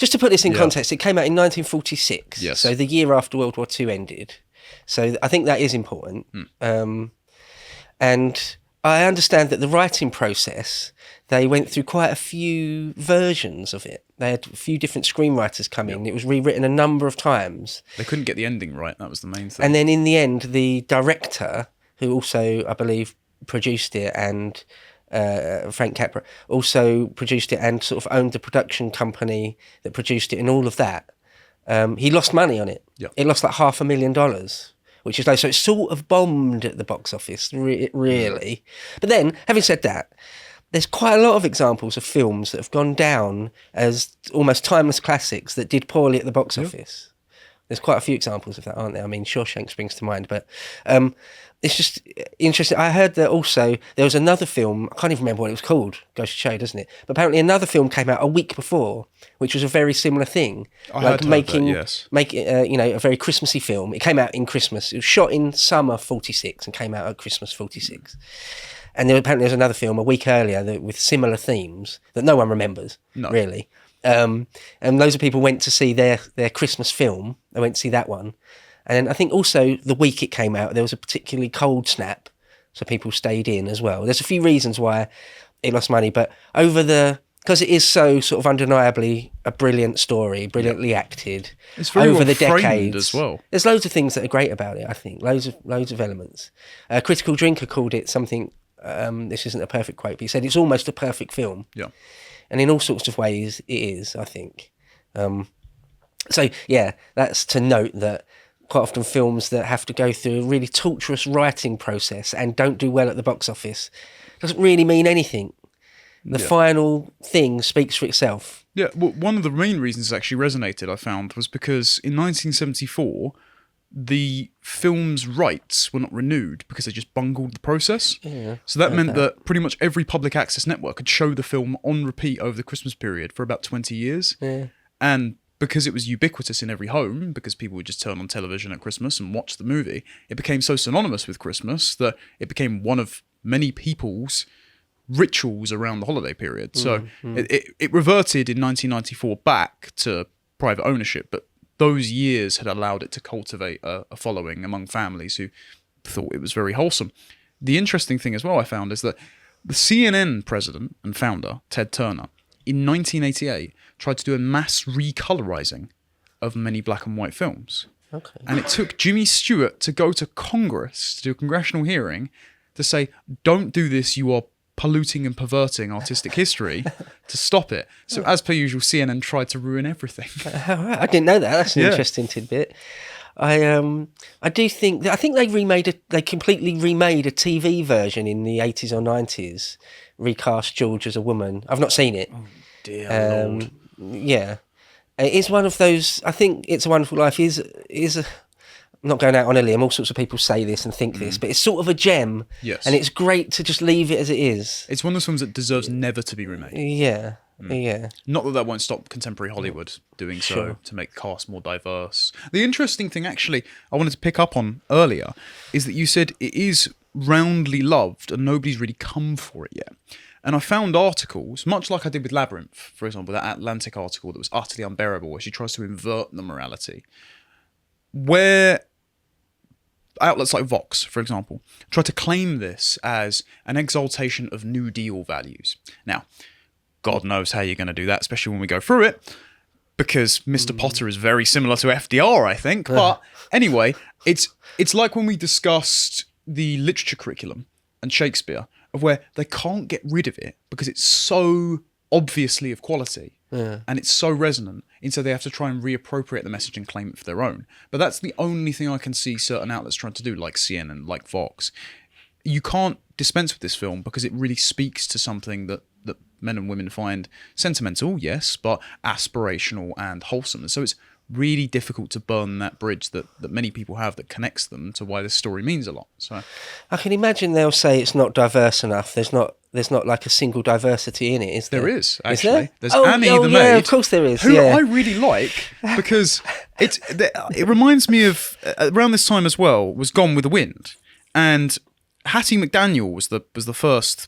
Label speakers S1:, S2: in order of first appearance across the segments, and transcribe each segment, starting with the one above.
S1: just to put this in context, it came out in 1946.
S2: Yes.
S1: So the year after World War II ended. So I think that is important. And I understand that the writing process, they went through quite a few versions of it. They had a few different screenwriters come in. It was rewritten a number of times.
S2: They couldn't get the ending right. That was the main thing.
S1: And then in the end, the director, who also, I believe, produced it, and Frank Capra, also produced it and sort of owned the production company that produced it and all of that, he lost money on it.
S2: Yep.
S1: It lost like $500,000, which is low. So it sort of bombed at the box office, really. But then, having said that, there's quite a lot of examples of films that have gone down as almost timeless classics that did poorly at the box office. There's quite a few examples of that, aren't there? I mean, Shawshank springs to mind, but it's just interesting. I heard that also there was another film, I can't even remember what it was called, goes to show, doesn't it? But apparently another film came out a week before, which was a very similar thing.
S2: Making
S1: a very Christmassy film. It came out in Christmas. It was shot in summer 46 and came out at Christmas 46. And apparently there's another film a week earlier with similar themes that no one remembers, really. And loads of people went to see their Christmas film. They went to see that one. And I think also the week it came out, there was a particularly cold snap, so people stayed in as well. There's a few reasons why it lost money, but because it is so sort of undeniably a brilliant story, brilliantly acted,
S2: it's very
S1: over
S2: well
S1: the
S2: framed
S1: decades
S2: as well.
S1: There's loads of things that are great about it. I think loads of elements. Critical Drinker called it something. This isn't a perfect quote, but he said it's almost a perfect film.
S2: Yeah,
S1: and in all sorts of ways, it is. I think. So yeah, that's to note that quite often films that have to go through a really torturous writing process and don't do well at the box office doesn't really mean anything. The final thing speaks for itself.
S2: Yeah, well, one of the main reasons it actually resonated, I found, was because in 1974, the film's rights were not renewed because they just bungled the process.
S1: Yeah,
S2: so that meant that pretty much every public access network could show the film on repeat over the Christmas period for about 20 years.
S1: Yeah.
S2: And because it was ubiquitous in every home, because people would just turn on television at Christmas and watch the movie, it became so synonymous with Christmas that it became one of many people's rituals around the holiday period. So it reverted in 1994 back to private ownership, but those years had allowed it to cultivate a following among families who thought it was very wholesome. The interesting thing as well I found is that the CNN president and founder, Ted Turner, in 1988 tried to do a mass recolorizing of many black and white films.
S1: Okay.
S2: And it took Jimmy Stewart to go to Congress, to do a congressional hearing, to say, don't do this, you are polluting and perverting artistic history, to stop it. So as per usual, CNN tried to ruin everything.
S1: I didn't know that. That's an interesting tidbit. I do think that, I think they completely remade a TV version in the 80s or 90s, recast George as a woman. I've not seen it.
S2: Oh, dear Lord.
S1: Yeah. It is one of those, I think It's a Wonderful Life is I'm not going out on a limb, all sorts of people say this and think this, but it's sort of a gem.
S2: Yes.
S1: And it's great to just leave it as it is.
S2: It's one of those films that deserves never to be remade.
S1: Yeah. Yeah.
S2: Not that won't stop contemporary Hollywood doing so to make the cast more diverse. The interesting thing, actually, I wanted to pick up on earlier is that you said it is roundly loved and nobody's really come for it yet. And I found articles, much like I did with Labyrinth, for example, that Atlantic article that was utterly unbearable, where she tries to invert the morality, where outlets like Vox, for example, try to claim this as an exaltation of New Deal values. Now, God knows how you're going to do that, especially when we go through it, because Mr. Potter is very similar to FDR, I think. But anyway, it's like when we discussed the literature curriculum and Shakespeare, of where they can't get rid of it because it's so obviously of quality and it's so resonant, and so they have to try and reappropriate the message and claim it for their own. But that's the only thing I can see certain outlets trying to do, like CNN, like Vox. You can't dispense with this film because it really speaks to something that men and women find sentimental, yes, but aspirational and wholesome. And so it's really difficult to burn that bridge that many people have that connects them to why this story means a lot. So
S1: I can imagine they'll say it's not diverse enough. There's not like a single diversity in it, is there?
S2: There is, actually.
S1: Is there?
S2: There's Annie the maid.
S1: Yeah, of course there is.
S2: Who I really like, because it reminds me of, around this time as well, was Gone with the Wind. And Hattie McDaniel was the first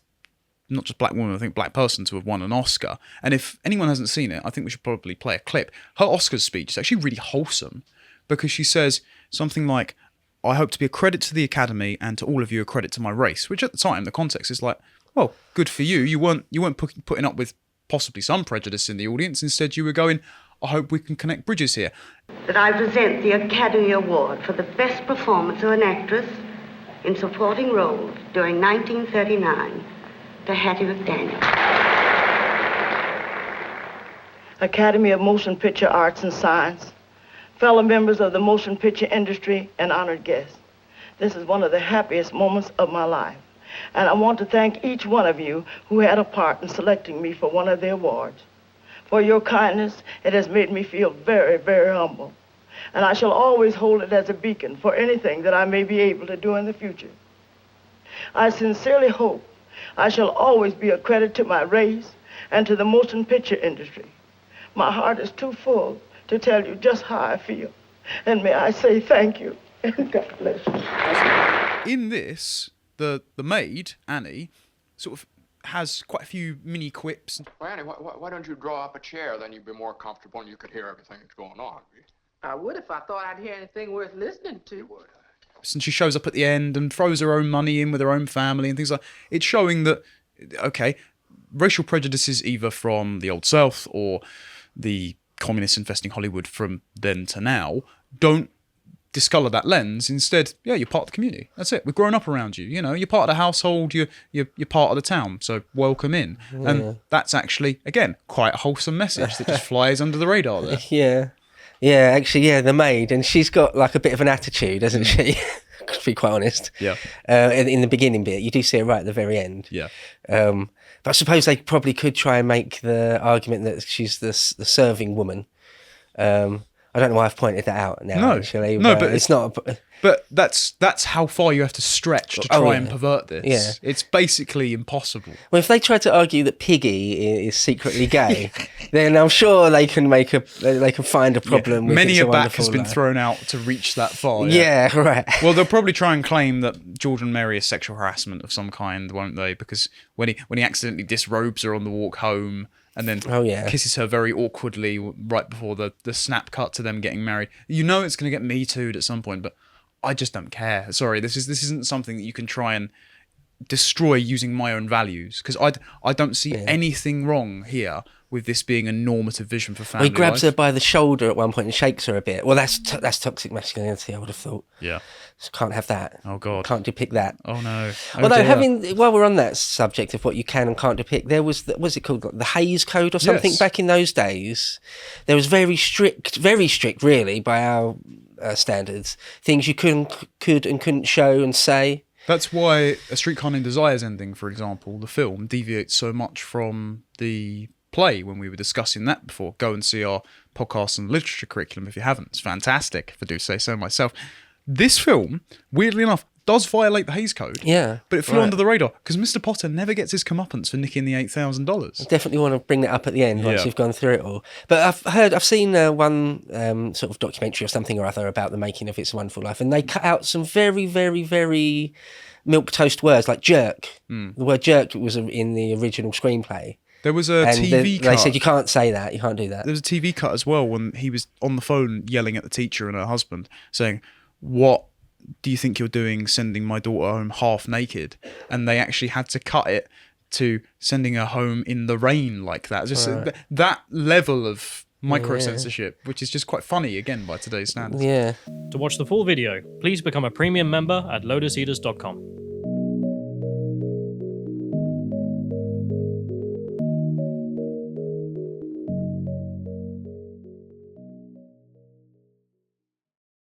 S2: not just black woman, I think black person to have won an Oscar. And if anyone hasn't seen it, I think we should probably play a clip. Her Oscars speech is actually really wholesome because she says something like, I hope to be a credit to the Academy and to all of you a credit to my race, which at the time, the context is like, well, good for you. You weren't putting up with possibly some prejudice in the audience. Instead, you were going, I hope we can connect bridges here.
S3: That I present the Academy Award for the best performance of an actress in supporting roles during 1939 to Hattie McDaniel.
S4: Academy of Motion Picture Arts and Science, fellow members of the motion picture industry, and honored guests. This is one of the happiest moments of my life, and I want to thank each one of you who had a part in selecting me for one of the awards. For your kindness, it has made me feel very, very humble, and I shall always hold it as a beacon for anything that I may be able to do in the future. I sincerely hope I shall always be a credit to my race and to the motion picture industry. My heart is too full to tell you just how I feel, and may I say thank you, and God bless you.
S2: In this, the maid, Annie, sort of has quite a few mini quips.
S5: Well, Annie, why don't you draw up a chair? Then you'd be more comfortable and you could hear everything that's going on.
S6: I would if I thought I'd hear anything worth listening to.
S5: You would.
S2: And she shows up at the end and throws her own money in with her own family and things like that. It's showing that, okay, racial prejudices either from the Old South or the communists infesting Hollywood from then to now don't discolour that lens. Instead, yeah, you're part of the community. That's it. We've grown up around you. You know, you're part of the household. You're part of the town. So welcome in. Yeah. And that's actually, again, quite a wholesome message that just flies under the radar there.
S1: Yeah. Yeah, actually, yeah, the maid, and she's got like a bit of an attitude, hasn't she? To be quite honest.
S2: Yeah.
S1: In the beginning bit, you do see her right at the very end.
S2: Yeah.
S1: But I suppose they probably could try and make the argument that she's the serving woman. I don't know why I've pointed that out now. Actually, but it's not.
S2: But that's how far you have to stretch to try and pervert this.
S1: Yeah.
S2: It's basically impossible.
S1: Well, if they try to argue that Piggy is secretly gay, then I'm sure they can find a problem. With
S2: Many
S1: It's
S2: a back has been thrown out to reach that far.
S1: Yeah, right.
S2: Well, they'll probably try and claim that George and Mary is sexual harassment of some kind, won't they? Because when he accidentally disrobes her on the walk home. And then kisses her very awkwardly right before the snap cut to them getting married. You know it's going to get Me Too'd at some point, but I just don't care. Sorry, this isn't something that you can try and destroy using my own values, because I don't see anything wrong here with this being a normative vision for family.
S1: He grabs
S2: life.
S1: her by the shoulder at one point and shakes her a bit. Well, that's toxic masculinity, I would have thought.
S2: Yeah.
S1: Just can't have that.
S2: Oh, God.
S1: Can't depict that.
S2: Oh, no.
S1: Although, while we're on that subject of what you can and can't depict, there was, what's it called, the Hays Code or something back in those days. There was very strict, really, by our standards, things you could and couldn't show and say.
S2: That's why A Streetcar Named Desire's ending, for example, the film, deviates so much from the play when we were discussing that before. Go and see our podcast and literature curriculum if you haven't. It's fantastic, if I do say so myself. This film, weirdly enough, does violate the Hays Code.
S1: Yeah.
S2: But it flew under the radar because Mr. Potter never gets his comeuppance for nicking the $8,000.
S1: I definitely want to bring that up at the end once you've gone through it all. But I've seen one sort of documentary or something or other about the making of It's a Wonderful Life, and they cut out some very, very, very milquetoast words like jerk. The word jerk was in the original screenplay.
S2: There was a TV cut.
S1: They said you can't say that, you can't do that.
S2: There was a TV cut as well when he was on the phone yelling at the teacher and her husband, saying, "What do you think you're doing sending my daughter home half naked?" And they actually had to cut it to sending her home in the rain like that. Just that level of micro-censorship, which is just quite funny, again, by today's standards.
S1: Yeah.
S7: To watch the full video, please become a premium member at lotuseaters.com.